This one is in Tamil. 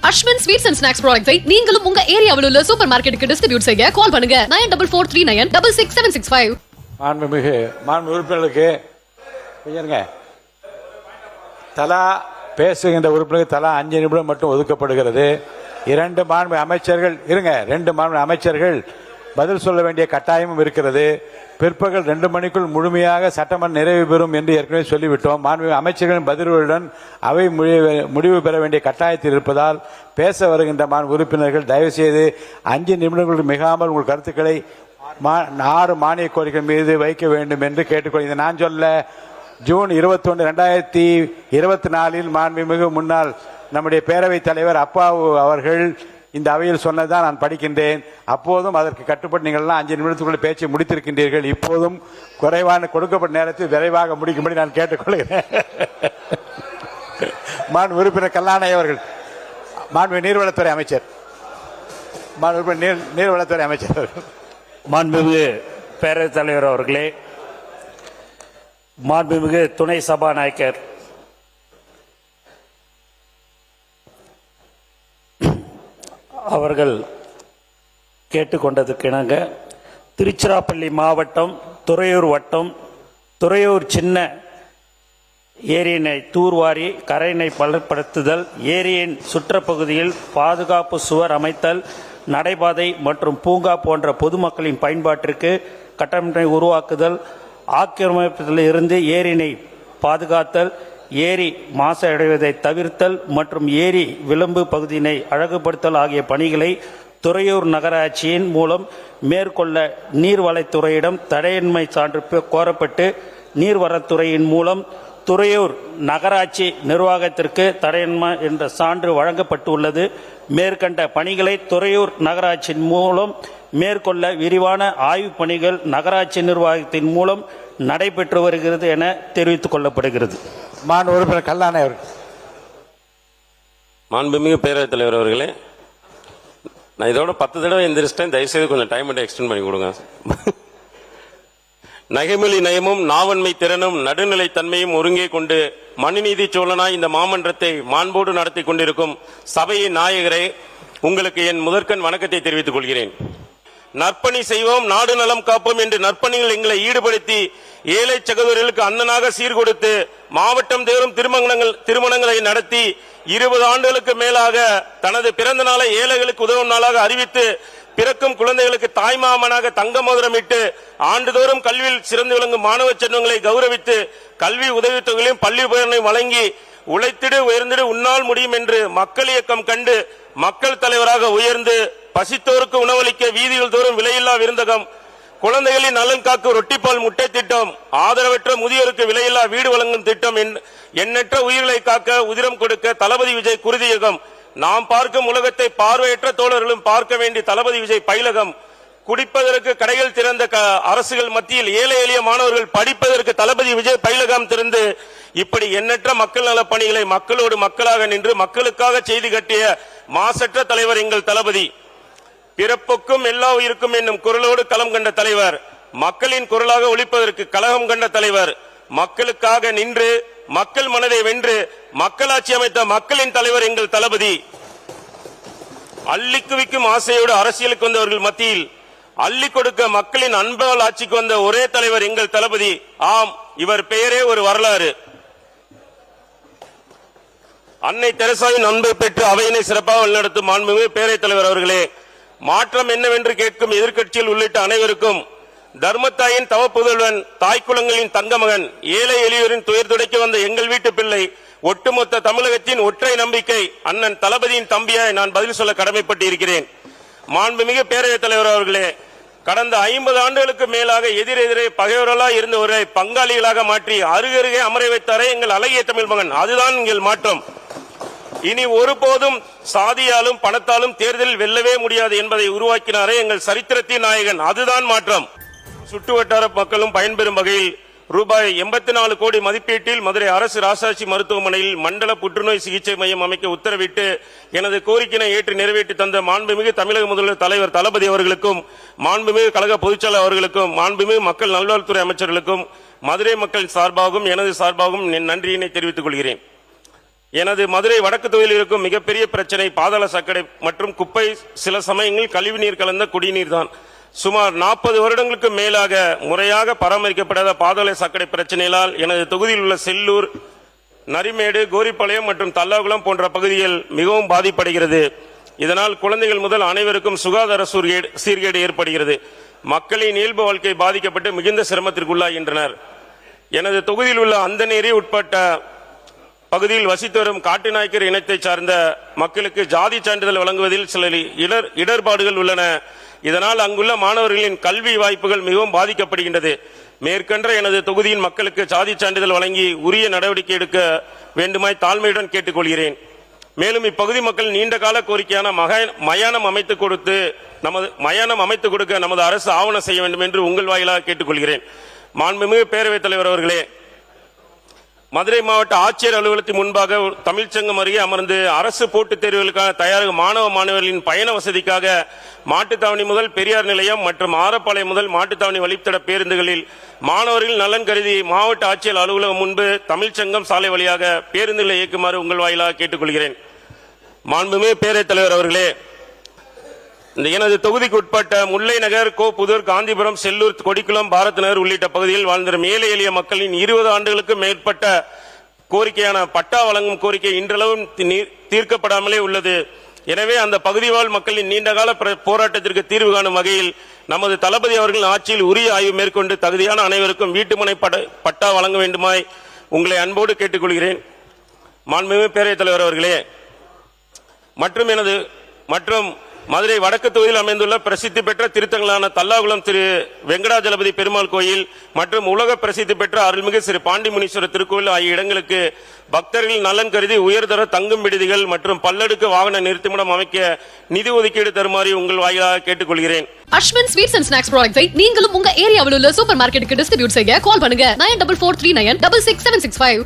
அஸ்வின் ஸ்வீட்ஸ் அண்ட் ஸ்நாக்ஸ் ப்ராடக்ட்ஸை நீங்களும் உங்க ஏரியாவில் உள்ள சூப்பர் மார்க்கெட்டுக்கு டிஸ்ட்ரிபியூட் செய்ய கால் பண்ணுங்க 9443966765. மாண்புமிகு உறுப்பினர்களுக்கு தலா பேசுகின்ற உறுப்பினருக்கு தலா 5 நிமிடம் மட்டும் ஒதுக்கப்படுகிறது. 2 மாண்பு அமைச்சர்கள் பதில் சொல்ல வேண்டிய கட்டாயமும் இருக்கிறது. பிற்பகல் 2 மணிக்குள் முழுமையாக சட்டமன்றம் நிறைவு பெறும் என்று ஏற்கனவே சொல்லிவிட்டோம். மாண்பு அமைச்சர்களின் பதில்களுடன் அவை முடிவு பெற வேண்டிய கட்டாயத்தில் இருப்பதால் பேச வருகின்ற மாண்பு உறுப்பினர்கள் தயவு செய்து 5 நிமிடங்களுக்கு மிகாமல் உங்கள் கருத்துக்களை 6 மானிய கோரிக்கை மீது வைக்க வேண்டும் என்று கேட்டுக்கொள்கிறேன். நான் சொல்ல ஜூன் 21, 2024 மாண்புமிகு முன்னாள் நம்முடைய பேரவைத் தலைவர் அப்பாவு அவர்கள் இந்த அவையில் சொன்னதான் நான் படிக்கின்றேன். அப்போதும் அதற்கு கட்டுப்பட்டு நீங்கள் 5 நிமிடத்துக்குள்ள பேச்சை முடித்திருக்கின்றீர்கள். இப்போதும் குறைவான கொடுக்கப்பட்ட நேரத்தில் விரைவாக முடிக்கும்படி நான் கேட்டுக்கொள்கிறேன். மாண்பு உறுப்பினர் கல்லாணை அவர்கள், மாண்பு நீர்வளத்துறை அமைச்சர், நீர்வளத்துறை அமைச்சர். மாண்புமிகு பேரவைத் தலைவர் அவர்களே, மாண்புமிகு துணை சபாநாயகர் அவர்கள் கேட்டுக்கொண்டதற்கிணங்க திருச்சிராப்பள்ளி மாவட்டம் துறையூர் வட்டம் துறையூர் சின்ன ஏரியினை தூர்வாரி கரையினை பலப்படுத்துதல், ஏரியின் சுற்றப்பகுதியில் பாதுகாப்பு சுவர் அமைத்தல், நடைபாதை மற்றும் பூங்கா போன்ற பொதுமக்களின் பயன்பாட்டிற்கு கட்டமைப்பை உருவாக்குதல், ஆக்கிரமிப்பதில் இருந்து ஏரியினை பாதுகாத்தல், ஏரி மாசடைவதை தவிர்த்தல் மற்றும் ஏரி விளிம்பு பகுதியினை அழகுபடுத்தல் ஆகிய பணிகளை துறையூர் நகராட்சியின் மூலம் மேற்கொள்ள நீர்வளத்துறையிடம் தடையின்மை சான்று கோரப்பட்டு நீர்வளத்துறையின் மூலம் துறையூர் நகராட்சி நிர்வாகத்திற்கு தடையின்மை என்ற சான்று வழங்கப்பட்டுள்ளது. மேற்கண்ட பணிகளை துறையூர் நகராட்சியின் மூலம் மேற்கொள்ள விரிவான ஆய்வுப் பணிகள் நகராட்சி நிர்வாகத்தின் மூலம் நடைபெற்று வருகிறது என தெரிவித்துக் கொள்ளப்படுகிறது. மாண்பு உறுப்பினர் கல்லாணை அவர்கள். மாண்புமிகு பேரவைத் தலைவர் அவர்களே, நான் இதோட 10 தடவை எந்திரிச்சிட்டேன். தயவுசெய்து கொஞ்சம் டைம் மட்டும் எக்ஸ்டெண்ட் பண்ணி கொடுங்க. நகைமொழி நயமும் நாவன்மை திறனும் நடுநிலை தன்மையும் ஒருங்கே கொண்டு மனுநீதி சோழனாய் இந்த மாமன்றத்தை மாண்போடு நடத்தி கொண்டிருக்கும் சபையின் நாயகரே, உங்களுக்கு என் முதற்கண் வணக்கத்தை தெரிவித்துக் கொள்கிறேன். நற்பணி செய்வோம், நாடு நலம் காப்போம் என்று நற்பணிகள் எங்களை ஈடுபடுத்தி ஏழை சகோதரர்களுக்கு அண்ணனாக சீர்கொடுத்து மாவட்டம் தேரும் திருமணங்களை நடத்தி 20 ஆண்டுகளுக்கு மேலாக தனது பிறந்த நாளை ஏழைகளுக்கு உதவும் நாளாக அறிவித்து பிறக்கும் குழந்தைகளுக்கு தாய்மாமனாக தங்க மோதிரமிட்டு ஆண்டுதோறும் கல்வியில் சிறந்து விளங்கும் மாணவ செல்வங்களை கௌரவித்து கல்வி உதவித்தொகைகளையும் பள்ளி உபகரணங்களையும் வழங்கி உழைத்திடு உயர்ந்திடு உன்னால் முடியும் என்று மக்கள் இயக்கம் கண்டு மக்கள் தலைவராக உயர்ந்து பசித்தோருக்கு உணவளிக்க வீதிகள் தோறும் விலையில்லா விருந்தகம், குழந்தைகளின் நலன் காக்கும் ரொட்டிப்பால் முட்டை திட்டம், ஆதரவற்ற முதியோருக்கு விலையில்லா வீடு வழங்கும் திட்டம், எண்ணற்ற உயிர்களை காக்க உதிரம் கொடுக்க தளபதி விஜய் குருதியகம், நாம் பார்க்கும் உலகத்தை பார்வையற்ற தோழர்களும் பார்க்க வேண்டிய தளபதி விஜய் பயிலகம், குடிப்பதற்கு கடைகள் திறந்த அரசுகள் மத்தியில் ஏழை எளிய மாணவர்கள் படிப்பதற்கு தளபதி விஜய் பயிலகம் திறந்து இப்படி எண்ணற்ற மக்கள் நல பணிகளை மக்களோடு மக்களாக நின்று மக்களுக்காக செய்தி கட்டிய மாசற்ற தலைவர் எங்கள் தளபதி. பிறப்புக்கும் எல்லா உயிருக்கும் என்னும் குரலோடு களம் கண்ட தலைவர், மக்களின் குரலாக ஒலிப்பதற்கு கலகம் கண்ட தலைவர், மக்களுக்காக நின்று மக்கள் மனதை வென்று மக்களாட்சி அமைத்த மக்களின் தலைவர் எங்கள் தளபதி. அள்ளி குவிக்கும் ஆசையோடு அரசியலுக்கு வந்தவர்கள் மத்தியில் அள்ளி கொடுக்க மக்களின் அன்பால் ஆட்சிக்கு வந்த ஒரே தலைவர் எங்கள் தளபதி. ஆம், இவர் பெயரே ஒரு வரலாறு. அன்னை தெரசாவின் அன்பை பெற்று அவையினை சிறப்பாக வழிநடத்தும் மாண்புமிகு பேரவைத் தலைவர் அவர்களே, மாற்றம் என்னவென்று கேட்கும் எதிர்க்கட்சியில் உள்ளிட்ட அனைவருக்கும் தர்மத்தாயின் தவப்புதல்வன், தாய்க்குளங்களின் தங்கமகன், ஏழை எளியோரின் துயர் துடைக்க வந்த எங்கள் வீட்டு பிள்ளை, ஒட்டுமொத்த தமிழகத்தின் ஒற்றை நம்பிக்கை அண்ணன் தளபதியின் தம்பியாய் நான் பதில் சொல்ல கடமைப்பட்டு இருக்கிறேன். மாண்புமிகு பேரவைத் தலைவர் அவர்களே, கடந்த 50 ஆண்டுகளுக்கு மேலாக எதிரெதிரே பகைவர்களாக இருந்தவரை பங்காளிகளாக மாற்றி அருகருகே அமர வைத்தாரே எங்கள் அழகிய தமிழ் மகன். அதுதான் எங்கள் மாற்றம். இனி ஒருபோதும் சாதியாலும் பணத்தாலும் தேர்தலில் வெல்லவே முடியாது என்பதை உருவாக்கினாரே எங்கள் சரித்திரத்தின் நாயகன். அதுதான் மாற்றம். சுற்றுவட்டார மக்களும் பயன்பெறும் வகையில் ரூபாய் 84 கோடி மதிப்பீட்டில் மதுரை அரசு ராசாட்சி மருத்துவமனையில் மண்டல புற்றுநோய் சிகிச்சை மையம் அமைக்க உத்தரவிட்டு எனது கோரிக்கையை ஏற்று நிறைவேற்றி தந்த மாண்புமிகு தமிழக முதல்வர் தலைவர் தளபதி அவர்களுக்கும், மாண்புமிகு கழக பொதுச்செயலாளர் அவர்களுக்கும், மாண்புமிகு மக்கள் நல்வாழ்வுத்துறை அமைச்சர்களுக்கும் மதுரை மக்கள் சார்பாகவும் எனது சார்பாகவும் நன்றியினை தெரிவித்துக் கொள்கிறேன். எனது மதுரை வடக்கு தொகுதியில் இருக்கும் மிகப்பெரிய பிரச்சனை பாதாள சாக்கடை மற்றும் குப்பை, சில சமயங்களில் கழிவுநீர் கலந்த குடிநீர் தான். சுமார் 40 வருடங்களுக்கு மேலாக முறையாக பராமரிக்கப்படாத பாதாள சாக்கடை பிரச்சனையால் எனது தொகுதியில் உள்ள செல்லூர், நரிமேடு, கோரிப்பாளையம் மற்றும் தல்லாகுளம் போன்ற பகுதிகள் மிகவும் பாதிப்படைகிறது. இதனால் குழந்தைகள் முதல் அனைவருக்கும் சுகாதார சீர்கேடு ஏற்படுகிறது. மக்களின் இயல்பு வாழ்க்கை பாதிக்கப்பட்டு மிகுந்த சிரமத்திற்குள்ளாகின்றனர். எனது தொகுதியில் உள்ள அந்தநேரி உட்பட்ட பகுதியில் வசித்து வரும் காட்டுநாயக்கர் இனத்தை சார்ந்த மக்களுக்கு ஜாதி சான்றிதழ் வழங்குவதில் சில இடர்பாடுகள் உள்ளன. இதனால் அங்குள்ள மாணவர்களின் கல்வி வாய்ப்புகள் மிகவும் பாதிக்கப்படுகின்றது. மேற்கண்ட எனது தொகுதியின் மக்களுக்கு ஜாதி சான்றிதழ் வழங்கி உரிய நடவடிக்கை எடுக்க வேண்டுமாய் தாழ்மையுடன் கேட்டுக்கொள்கிறேன். மேலும் இப்பகுதி மக்கள் நீண்ட கால கோரிக்கையான மயானம் அமைத்துக் கொடுக்க நமது அரசு ஆவணம் செய்ய வேண்டும் என்று உங்கள் வாயிலாக கேட்டுக்கொள்கிறேன். மாண்புமிகு பேரவைத் தலைவர் அவர்களே, மதுரை மாவட்ட ஆட்சியர் அலுவலகத்தின் முன்பாக தமிழ்ச்சங்கம் அருகே அமர்ந்து அரசு போட்டித் தேர்வுகளுக்கான தயாராகும் மாணவர்களின் பயண வசதிக்காக மாட்டுத்தாவணி முதல் பெரியார் நிலையம் மற்றும் ஆரப்பாளையம் முதல் மாட்டுத்தாவணி வழித்தட பேருந்துகளில் மாணவர்கள் நலன் கருதி மாவட்ட ஆட்சியர் அலுவலகம் முன்பு தமிழ்ச்சங்கம் சாலை வழியாக பேருந்துகளை இயக்குமாறு உங்கள் வாயிலாக கேட்டுக்கொள்கிறேன். மாண்புமிகு பேரவைத் தலைவர் அவர்களே, எனது தொகுதிக்கு உட்பட்ட முல்லை நகர், கோப்புதூர், காந்திபுரம், செல்லூர், கொடிக்குளம், பாரத் நகர் உள்ளிட்ட பகுதியில் வாழ்ந்த ஏழை எளிய மக்களின் 20 ஆண்டுகளுக்கு மேற்பட்ட கோரிக்கையான பட்டா வழங்கும் கோரிக்கை இன்றளவும் தீர்க்கப்படாமலே உள்ளது. எனவே அந்த பகுதி வாழ் மக்களின் நீண்டகால போராட்டத்திற்கு தீர்வு காணும் வகையில் நமது தளபதி அவர்கள் ஆட்சியில் உரிய ஆய்வு மேற்கொண்டு தகுதியான அனைவருக்கும் வீட்டுமனை பட்டா வழங்க வேண்டுமாய் உங்களை அன்போடு கேட்டுக்கொள்கிறேன். மாண்புமிகு பேரவைத் தலைவர் அவர்களே, மற்றும் மதுரை வடக்கு தொகுதியில் அமைந்துள்ள பிரசித்தி பெற்ற திருத்தங்களான தல்லாகுளம் திரு வெங்கடாஜலபதி பெருமாள் கோயில் மற்றும் உலக பிரசித்தி பெற்ற அருள்மிகு ஸ்ரீ பாண்டிமுனீஸ்வரர் திருக்கோயில் ஆகிய இடங்களுக்கு பக்தர்கள் நலன் கருதி உயர்தர தங்கும் விடுதிகள் மற்றும் பல்லடுக்கு வாகன நிறுத்துமிடம் அமைக்க நிதி ஒதுக்கீடு தருமாறு உங்கள் வாயிலாக கேட்டுக்கொள்கிறேன். அஸ்வின் ஸ்வீட்ஸ் அண்ட் ஸ்நாக்ஸ் ப்ராடக்ட்ஸை நீங்களும் உங்க ஏரியாவில் உள்ள சூப்பர் மார்க்கெட்டுக்கு டிஸ்ட்ரிபியூட் செய்ய கால் பண்ணுங்க 9443966765.